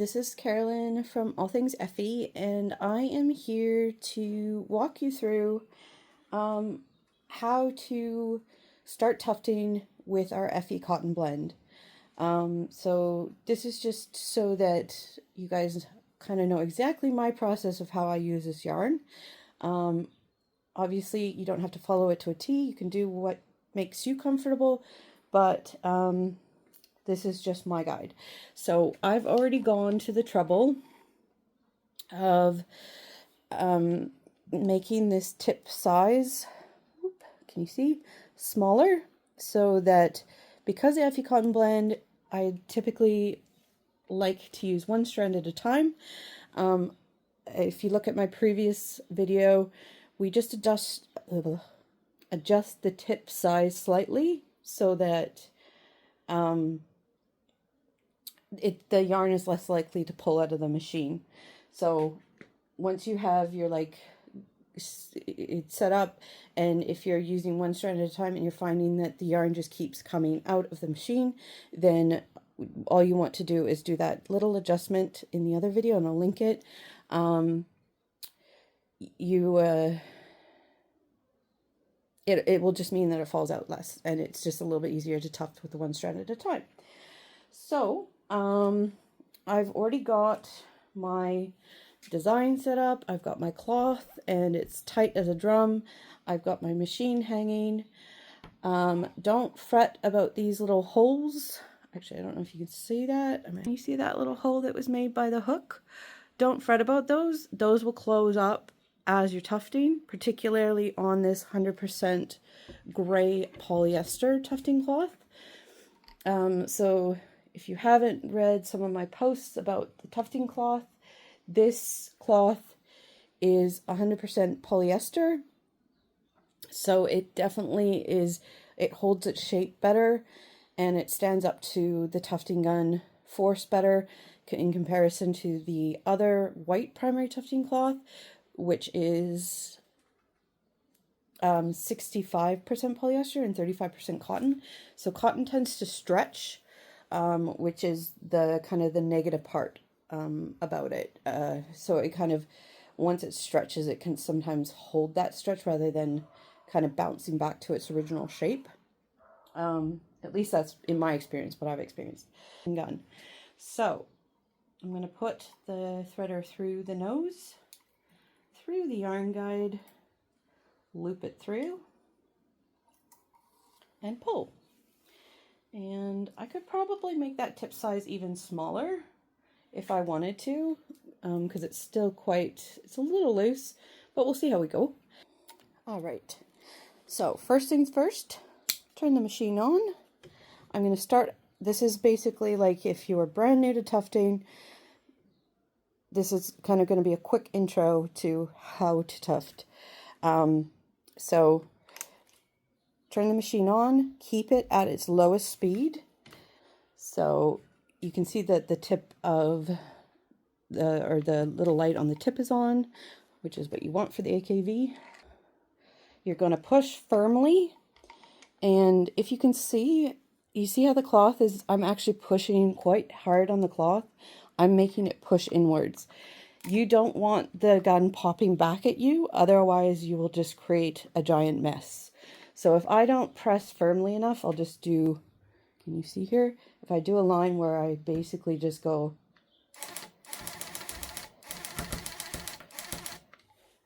this is Carolyn from All Things EFFY, and I am here to walk you through how to start tufting with our EFFY cotton blend. So this is just so that you guys kind of know exactly my process of how I use this yarn. Obviously, you don't have to follow it to a T. You can do what makes you comfortable, but this is just my guide. So I've already gone to the trouble of making this tip size, can you see, smaller, so that because the EFFY cotton blend, I typically like to use one strand at a time. If you look at my previous video, we just adjust the tip size slightly so that the yarn is less likely to pull out of the machine. So once you have your it's set up, and if you're using one strand at a time and you're finding that the yarn just keeps coming out of the machine, then all you want to do is do that little adjustment in the other video, and I'll link it. It will just mean that it falls out less, and it's just a little bit easier to tuft with the one strand at a time. So I've already got my design set up. I've got my cloth, and it's tight as a drum. I've got my machine hanging. Don't fret about these little holes. Actually, I don't know if you can see that. Can you see that little hole that was made by the hook? Don't fret about those. Those will close up as you're tufting, particularly on this 100% gray polyester tufting cloth. So if you haven't read some of my posts about the tufting cloth, this cloth is 100% polyester. So it definitely is, it holds its shape better, and it stands up to the tufting gun force better in comparison to the other white primary tufting cloth, which is 65% polyester and 35% cotton. So cotton tends to stretch, which is the kind of the negative part about it. So it kind of, once it stretches, it can sometimes hold that stretch rather than kind of bouncing back to its original shape. At least that's in my experience, what I've experienced. Gun. So I'm going to put the threader through the nose, through the yarn guide, loop it through, and pull. And I could probably make that tip size even smaller if I wanted to, because it's still it's a little loose, but we'll see how we go. All right, so first things first, turn the machine on. I'm going to start, this is basically like if you were brand new to tufting, this is kind of going to be a quick intro to how to tuft. So turn the machine on, keep it at its lowest speed. So you can see that the tip of the little light on the tip is on, which is what you want for the AKV. You're going to push firmly, and if you can see, you see how the cloth is, I'm actually pushing quite hard on the cloth. I'm making it push inwards. You don't want the gun popping back at you, otherwise you will just create a giant mess. So if I don't press firmly enough, I'll just do, can you see here? If I do a line where I basically just go,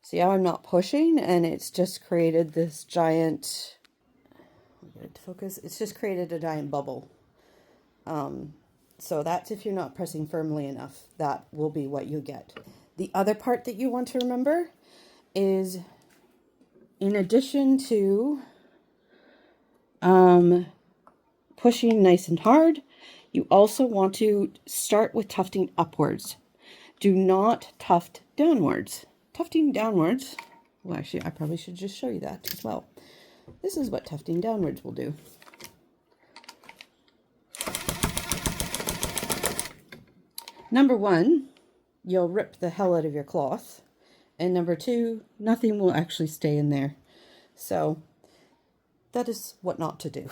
see how I'm not pushing, and it's just created this giant, get it to focus, it's just created a giant bubble. So that's if you're not pressing firmly enough, that will be what you get. The other part that you want to remember is, in addition to pushing nice and hard, you also want to start with tufting upwards. Do not tuft downwards. Tufting downwards, well, actually, I probably should just show you that as well. This is what tufting downwards will do. Number one, you'll rip the hell out of your cloth. And number two, nothing will actually stay in there. So that is what not to do.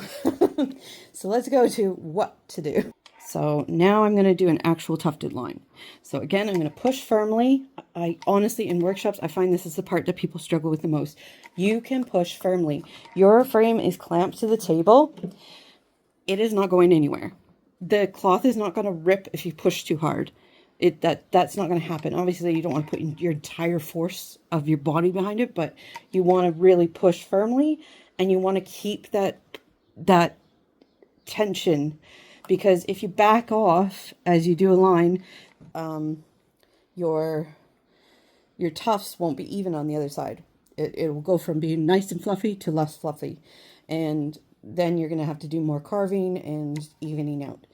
So let's go to what to do. So now I'm going to do an actual tufted line. So again, I'm going to push firmly. I honestly, in workshops, I find this is the part that people struggle with the most. You can push firmly. Your frame is clamped to the table. It is not going anywhere. The cloth is not going to rip if you push too hard. That's not going to happen. Obviously, you don't want to put your entire force of your body behind it, but you want to really push firmly, and you want to keep that tension, because if you back off as you do a line, your tufts won't be even on the other side. It will go from being nice and fluffy to less fluffy, and then you're going to have to do more carving and evening out.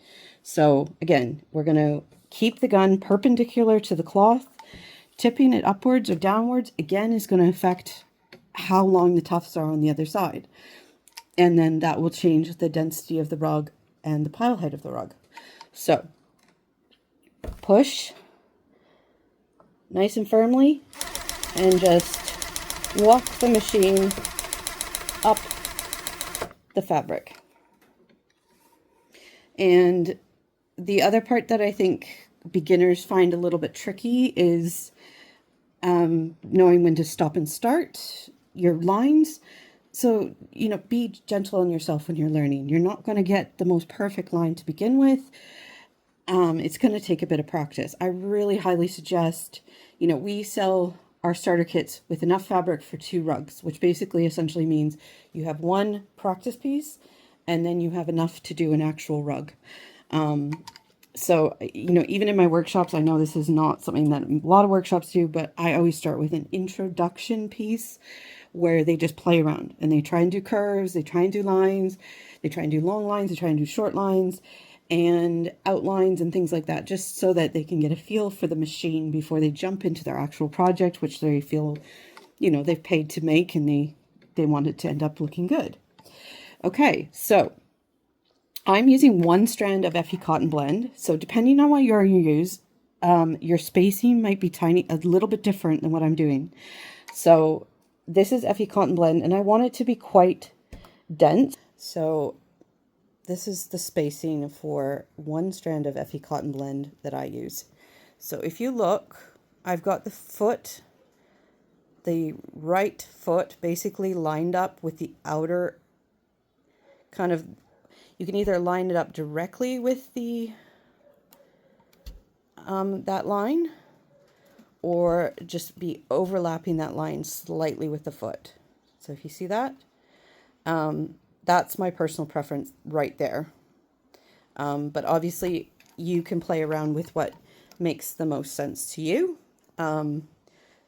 So again, we're going to keep the gun perpendicular to the cloth. Tipping it upwards or downwards, again, is going to affect how long the tufts are on the other side. And then that will change the density of the rug and the pile height of the rug. So push nice and firmly and just walk the machine up the fabric. And the other part that I think beginners find a little bit tricky is knowing when to stop and start your lines. So, you know, be gentle on yourself when you're learning. You're not going to get the most perfect line to begin with. It's going to take a bit of practice. I really highly suggest, you know, we sell our starter kits with enough fabric for 2 rugs, which basically essentially means you have 1 practice piece and then you have enough to do an actual rug. So, you know, even in my workshops, I know this is not something that a lot of workshops do, but I always start with an introduction piece where they just play around and they try and do curves, they try and do lines, they try and do long lines, they try and do short lines and outlines and things like that, just so that they can get a feel for the machine before they jump into their actual project, which they feel, you know, they've paid to make and they want it to end up looking good. Okay, so I'm using 1 strand of EFFY cotton blend. So depending on what yarn you use, your spacing might be a little bit different than what I'm doing. So this is EFFY cotton blend, and I want it to be quite dense. So this is the spacing for 1 strand of EFFY cotton blend that I use. So if you look, I've got the right foot basically lined up with the outer kind of. You can either line it up directly with the that line, or just be overlapping that line slightly with the foot. So if you see that, that's my personal preference right there. But obviously you can play around with what makes the most sense to you.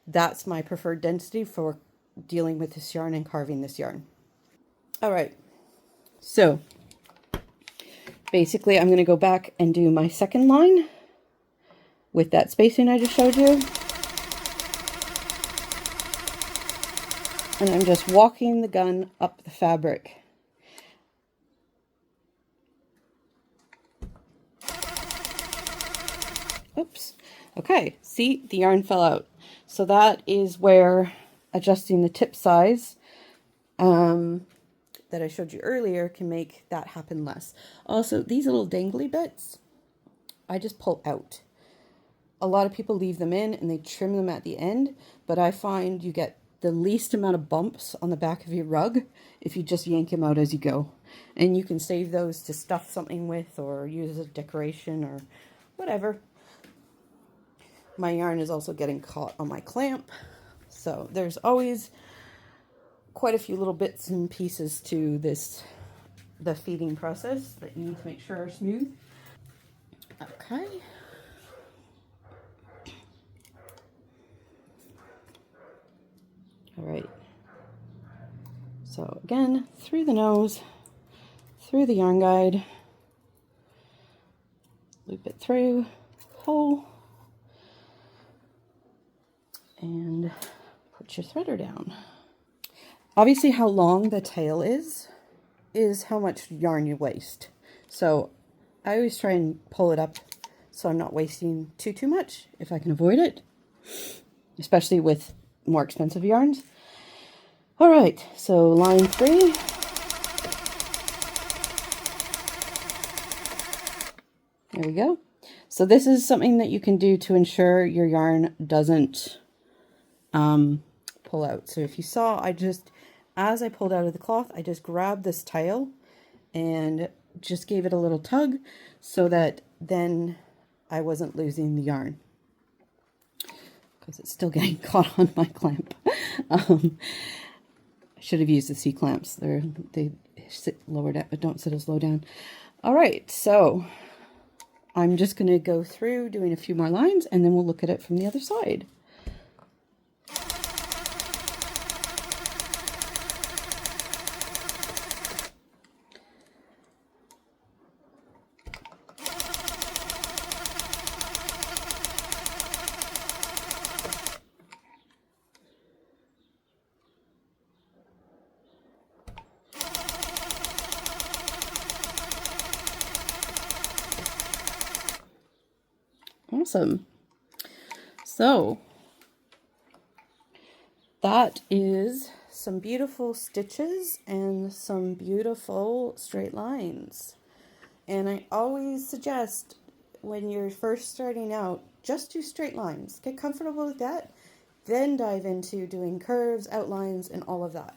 That's my preferred density for dealing with this yarn and carving this yarn. All right, so basically, I'm going to go back and do my second line with that spacing I just showed you. And I'm just walking the gun up the fabric. Oops. Okay, see, the yarn fell out. So that is where adjusting the tip size that I showed you earlier can make that happen less. Also, these little dangly bits, I just pull out. A lot of people leave them in and they trim them at the end, but I find you get the least amount of bumps on the back of your rug if you just yank them out as you go. And you can save those to stuff something with or use as a decoration or whatever. My yarn is also getting caught on my clamp, so there's always quite a few little bits and pieces to the feeding process that you need to make sure are smooth. Okay. All right. So again, through the nose, through the yarn guide, loop it through, pull, and put your threader down. Obviously, how long the tail is how much yarn you waste. So I always try and pull it up so I'm not wasting too much if I can avoid it, especially with more expensive yarns. All right, so line 3. There we go. So this is something that you can do to ensure your yarn doesn't pull out. So if you saw, as I pulled out of the cloth, I just grabbed this tail and just gave it a little tug so that then I wasn't losing the yarn, because it's still getting caught on my clamp. I should have used the C-clamps. They sit lower down, but don't sit as low down. All right, so I'm just going to go through doing a few more lines, and then we'll look at it from the other side. Awesome. So that is some beautiful stitches and some beautiful straight lines. And I always suggest, when you're first starting out, just do straight lines. Get comfortable with that, then dive into doing curves, outlines, and all of that.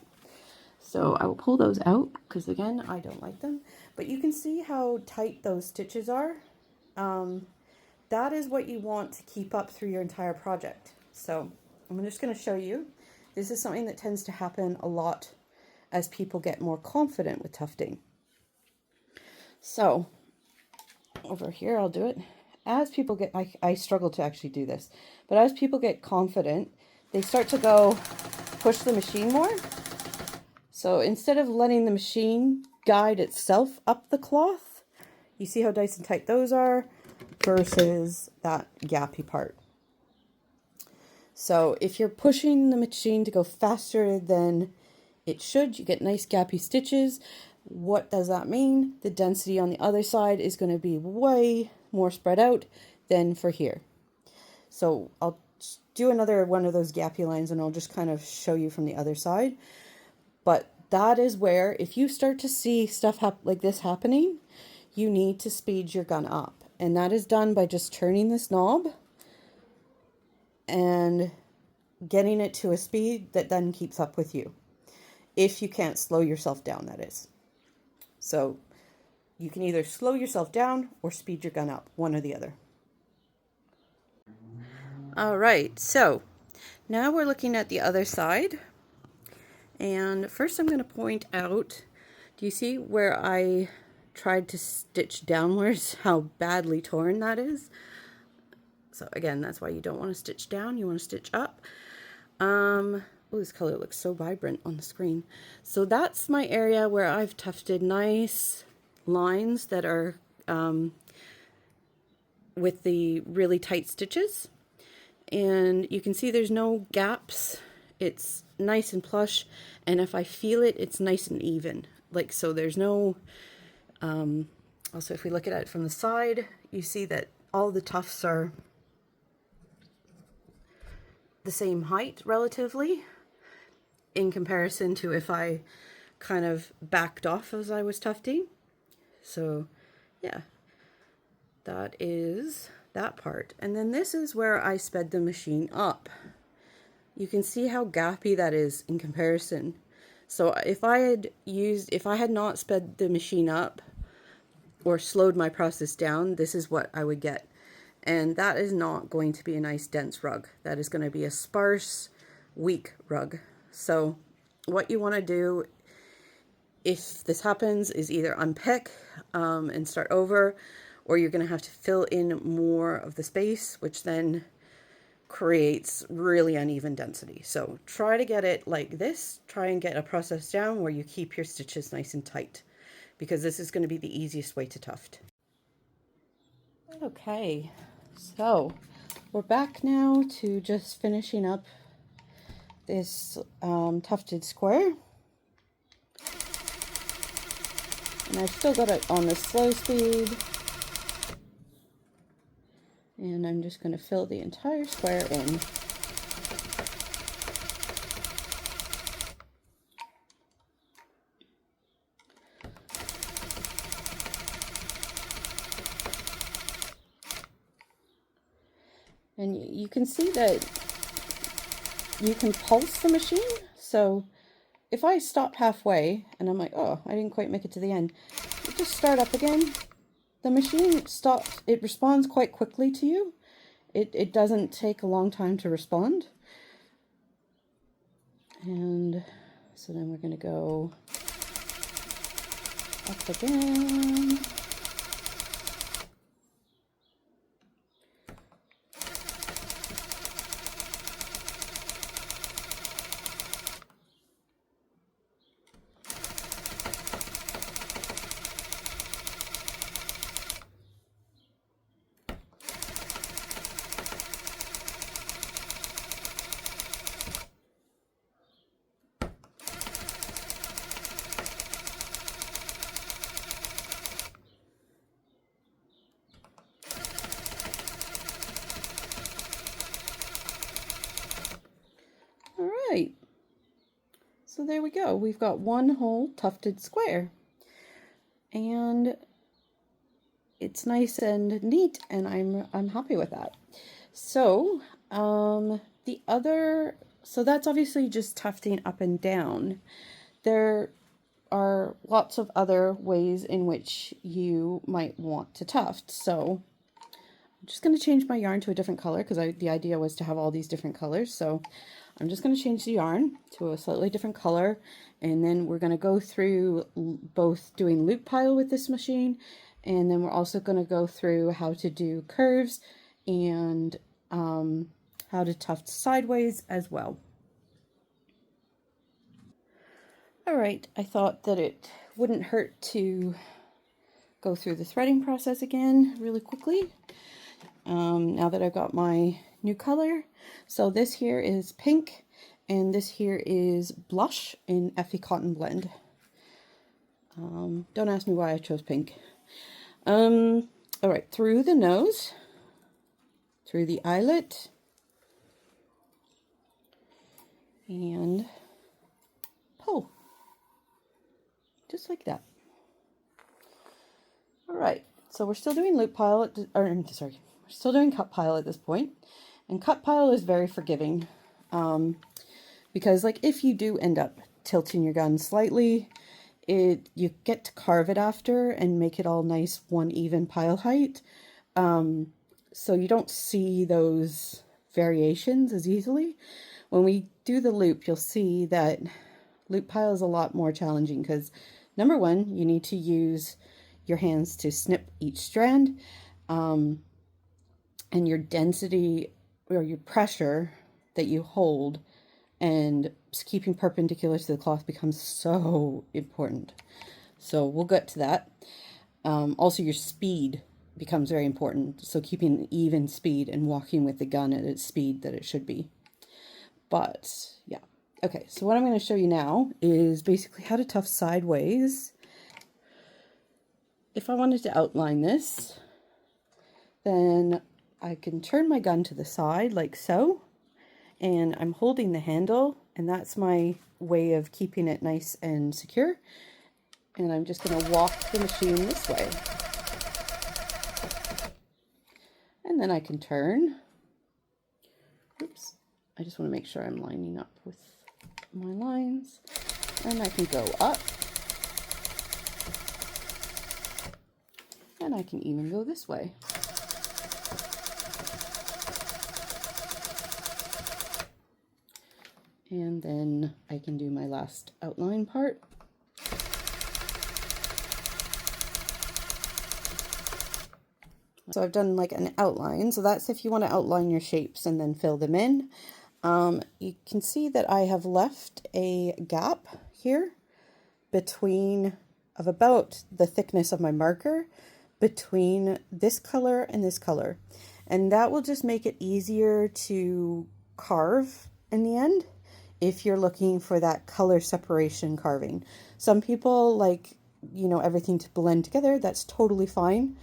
So I will pull those out because, again, I don't like them. But you can see how tight those stitches are. That is what you want to keep up through your entire project. So I'm just going to show you. This is something that tends to happen a lot as people get more confident with tufting. So over here, I'll do it. As people get, I struggle to actually do this, but as people get confident, they start to go push the machine more. So instead of letting the machine guide itself up the cloth, you see how nice and tight those are versus that gappy part. So if you're pushing the machine to go faster than it should, you get nice gappy stitches. What does that mean? The density on the other side is going to be way more spread out than for here. So I'll do another one of those gappy lines and I'll just kind of show you from the other side. But that is where, if you start to see stuff like this happening, you need to speed your gun up. And that is done by just turning this knob and getting it to a speed that then keeps up with you. If you can't slow yourself down, that is. So you can either slow yourself down or speed your gun up, one or the other. All right, so now we're looking at the other side. And first I'm going to point out, do you see where I tried to stitch downwards, how badly torn that is? So again, that's why you don't want to stitch down, you want to stitch up. Oh, this color looks so vibrant on the screen. So that's my area where I've tufted nice lines that are with the really tight stitches. And you can see there's no gaps. It's nice and plush. And if I feel it, it's nice and even. Like, so there's no, also if we look at it from the side, you see that all the tufts are the same height relatively, in comparison to if I kind of backed off as I was tufting. So yeah, that is that part. And then this is where I sped the machine up. You can see how gappy that is in comparison. So if I had not sped the machine up or slowed my process down, this is what I would get. And that is not going to be a nice dense rug. That is going to be a sparse, weak rug. So what you want to do, if this happens, is either unpick and start over, or you're going to have to fill in more of the space, which then creates really uneven density. So try to get it like this. Try and get a process down where you keep your stitches nice and tight, because this is going to be the easiest way to tuft. Okay, so we're back now to just finishing up this tufted square. And I've still got it on the slow speed. And I'm just going to fill the entire square in. And you can see that you can pulse the machine. So if I stop halfway and I'm like, oh, I didn't quite make it to the end, you just start up again. The machine stops, it responds quite quickly to you. It doesn't take a long time to respond. And so then we're going to go up again. All right. So there we go. We've got one whole tufted square. And it's nice and neat, and I'm happy with that. So so that's obviously just tufting up and down. There are lots of other ways in which you might want to tuft. So I'm just going to change my yarn to a different color because the idea was to have all these different colors. So I'm just going to change the yarn to a slightly different color, and then we're going to go through both doing loop pile with this machine, and then we're also going to go through how to do curves and how to tuft sideways as well. Alright, I thought that it wouldn't hurt to go through the threading process again really quickly. Now that I've got my new color. So this here is pink, and this here is blush in EFFY Cotton Blend. Don't ask me why I chose pink. Alright, through the nose, through the eyelet, and pull. Just like that. Alright, so we're still doing loop pile, we're still doing cut pile at this point. And cut pile is very forgiving, because like if you do end up tilting your gun slightly, you get to carve it after and make it all nice, one even pile height. So you don't see those variations as easily. When we do the loop, you'll see that loop pile is a lot more challenging because number one, you need to use your hands to snip each strand, and your density or your pressure that you hold and keeping perpendicular to the cloth becomes so important. So we'll get to that. Also your speed becomes very important. So keeping an even speed and walking with the gun at its speed that it should be. But yeah. Okay, so what I'm going to show you now is basically how to tuft sideways. If I wanted to outline this, then I can turn my gun to the side like so, and I'm holding the handle, and that's my way of keeping it nice and secure. And I'm just going to walk the machine this way. And then I can turn. Oops, I just want to make sure I'm lining up with my lines. And I can go up. And I can even go this way. And then I can do my last outline part. So I've done like an outline. So that's if you want to outline your shapes and then fill them in. You can see that I have left a gap here between of about the thickness of my marker between this color and this color. And that will just make it easier to carve in the end if you're looking for that color separation carving. Some people like, you know, everything to blend together. That's totally fine.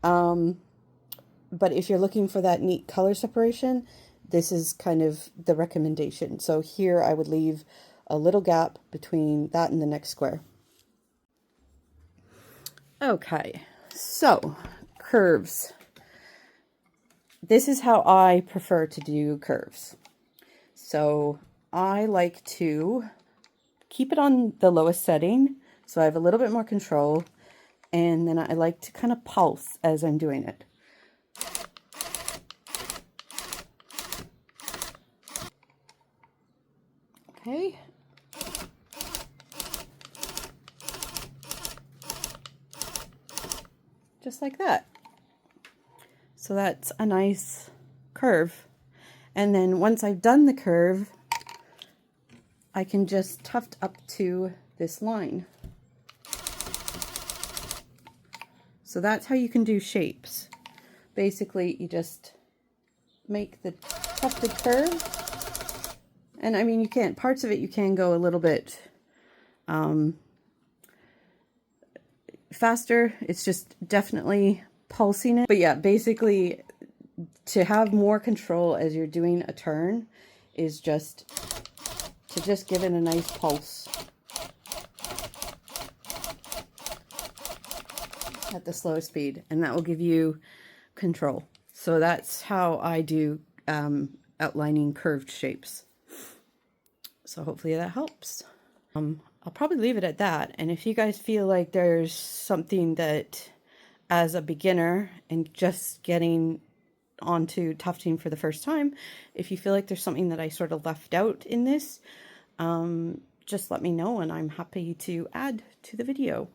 But if you're looking for that neat color separation, this is kind of the recommendation. So here I would leave a little gap between that and the next square. Okay, so curves. this is how I prefer to do curves. So I like to keep it on the lowest setting, so I have a little bit more control, and then I like to kind of pulse as I'm doing it. Okay. Just like that. So that's a nice curve. And then once I've done the curve, I can just tuft up to this line. So that's how you can do shapes. Basically, you just make the tufted curve. And I mean, you can't, parts of it you can go a little bit faster. It's just definitely pulsing it. But yeah, basically to have more control as you're doing a turn is just to just give it a nice pulse at the slowest speed, and that will give you control. So that's how I do outlining curved shapes. So hopefully that helps. I'll probably leave it at that. And if you guys feel like there's something that, as a beginner and just getting onto tufting for the first time, if you feel like there's something that I sort of left out in this, just let me know and I'm happy to add to the video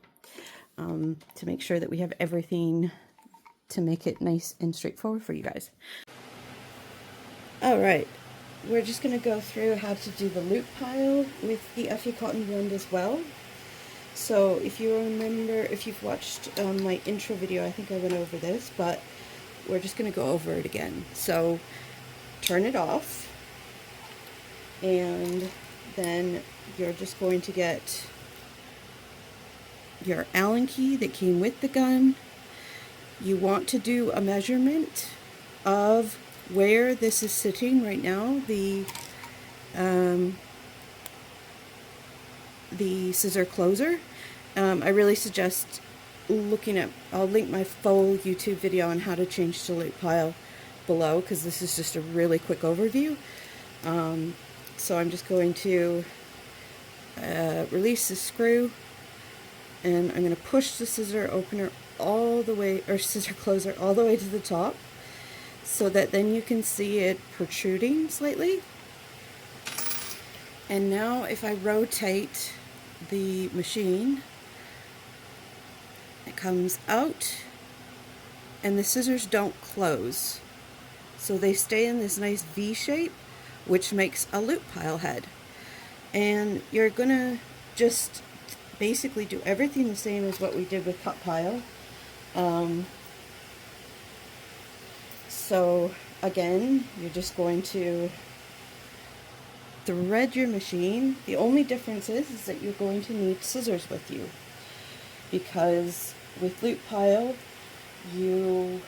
to make sure that we have everything to make it nice and straightforward for you guys. All right. We're just going to go through how to do the loop pile with the EFFY cotton blend as well. So if you remember, if you've watched my intro video, I think I went over this, but we're just going to go over it again. So turn it off, and then you're just going to get your Allen key that came with the gun. You want to do a measurement of where this is sitting right now, the scissor closer. I really suggest looking at, I'll link my full YouTube video on how to change to loop pile below, because this is just a really quick overview. So I'm just going to release the screw, and I'm going to push the scissor opener all the way, or scissor closer all the way to the top, so that then you can see it protruding slightly. And now if I rotate the machine, it comes out and the scissors don't close. So they stay in this nice V shape, which makes a loop pile head. And you're gonna just basically do everything the same as what we did with cut pile. So again, you're just going to thread your machine. The only difference is that you're going to need scissors with you, because with loop pile, you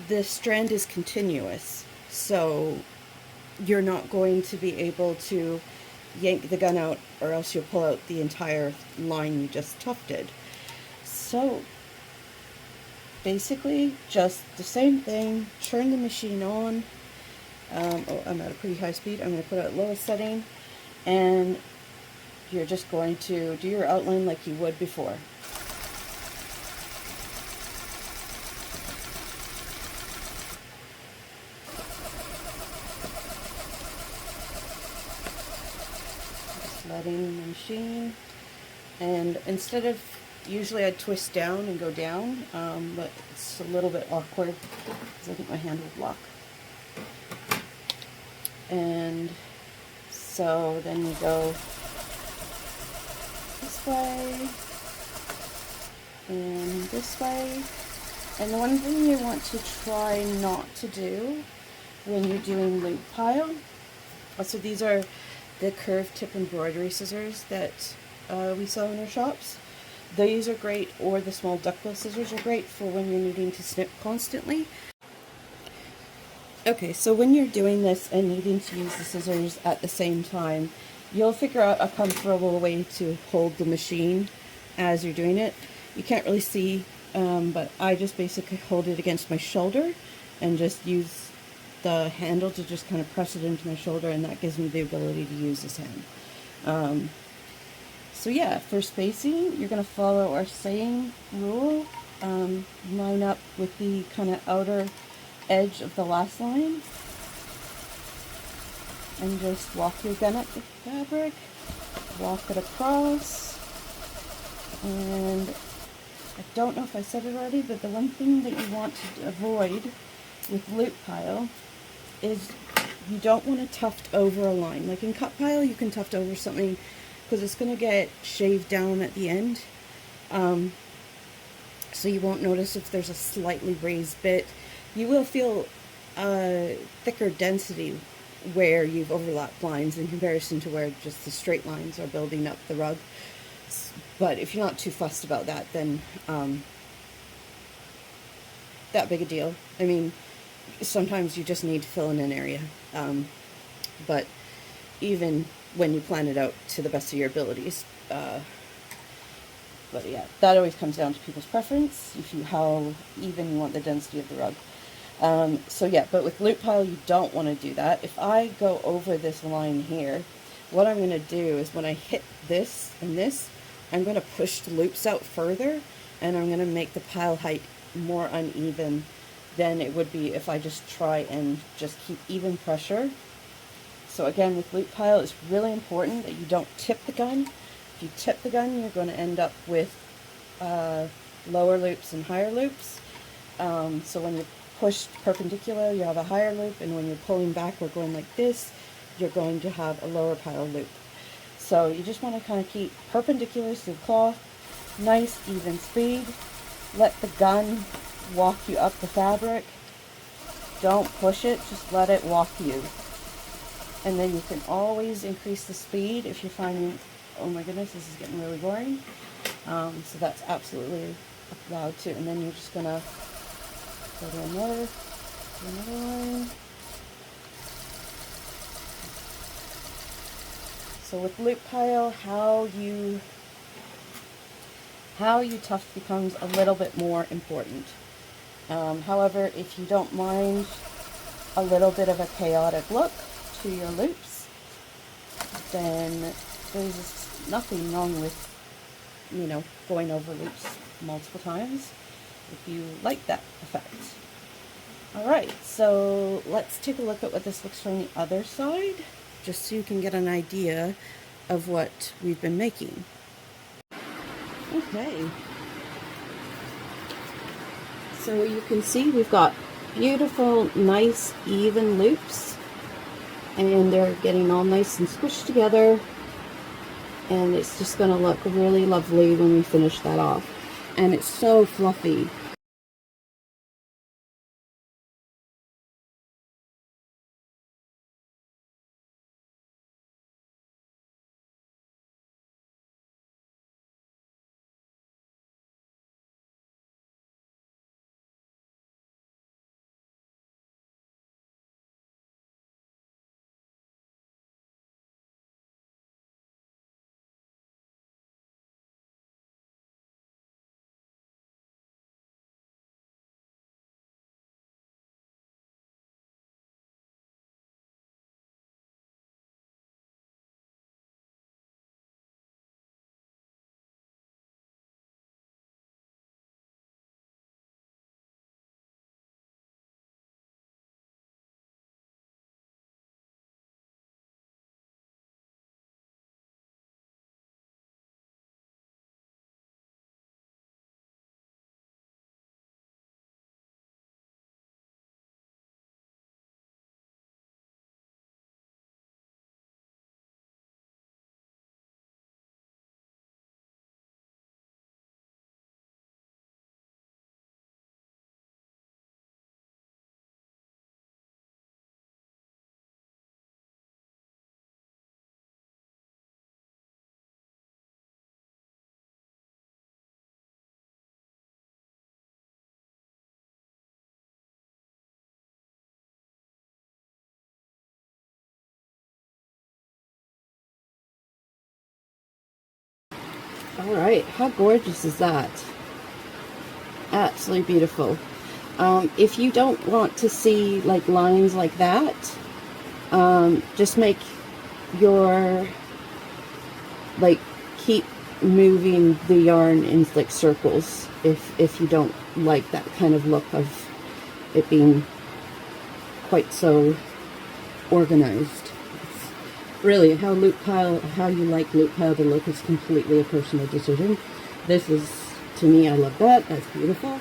the strand is continuous, so you're not going to be able to yank the gun out, or else you'll pull out the entire line you just tufted. So basically just the same thing. Turn the machine on. Oh, I'm at a pretty high speed. I'm going to put it at lowest setting, and you're just going to do your outline like you would before. Just letting the machine, and instead of, usually I'd twist down and go down, but it's a little bit awkward because I think my hand will block. And so then you go this way and this way. And the one thing you want to try not to do when you're doing loop pile, so these are the curved tip embroidery scissors that we sell in our shops. These are great, or the small duckbill scissors are great for when you're needing to snip constantly. Okay, so when you're doing this and needing to use the scissors at the same time, you'll figure out a comfortable way to hold the machine as you're doing it. You can't really see but I just basically hold it against my shoulder and just use the handle to just kind of press it into my shoulder, and that gives me the ability to use this hand. So yeah, for spacing, you're going to follow our same rule. Line up with the kind of outer edge of the last line, and just walk your gun up the fabric, walk it across, and I don't know if I said it already, but the one thing that you want to avoid with loop pile is you don't want to tuft over a line. Like in cut pile, you can tuft over something because it's going to get shaved down at the end. So you won't notice if there's a slightly raised bit. You will feel thicker density where you've overlapped lines in comparison to where just the straight lines are building up the rug. But if you're not too fussed about that, then that big a deal. I mean, sometimes you just need to fill in an area. But even when you plan it out to the best of your abilities, but yeah, that always comes down to people's preference, how even you want the density of the rug. So yeah, but with loop pile, you don't want to do that. If I go over this line here, what I'm going to do is when I hit this and this, I'm going to push the loops out further, and I'm going to make the pile height more uneven than it would be if I just try and just keep even pressure. So again, with loop pile, it's really important that you don't tip the gun. If you tip the gun, you're going to end up with lower loops and higher loops. So when you push perpendicular, you have a higher loop, and when you're pulling back or going like this, you're going to have a lower pile loop. So you just want to kind of keep perpendicular to the cloth, nice even speed. Let the gun walk you up the fabric. Don't push it, just let it walk you. And then you can always increase the speed if you're finding, oh my goodness, this is getting really boring. So that's absolutely allowed to. And then you're just going to go to another line. So with loop pile, how you tuft becomes a little bit more important. However, if you don't mind a little bit of a chaotic look to your loops, then there's nothing wrong with, going over loops multiple times if you like that effect. Alright, so let's take a look at what this looks from the other side, just so you can get an idea of what we've been making. Okay, so you can see we've got beautiful, nice, even loops, and they're getting all nice and squished together, and it's just going to look really lovely when we finish that off. And it's so fluffy. Alright, how gorgeous is that? Absolutely beautiful. If you don't want to see like lines like that, just make your, like, keep moving the yarn in like circles if you don't like that kind of look of it being quite so organized. Really, how you like loop pile to look is completely a personal decision. This is, to me, I love that. That's beautiful.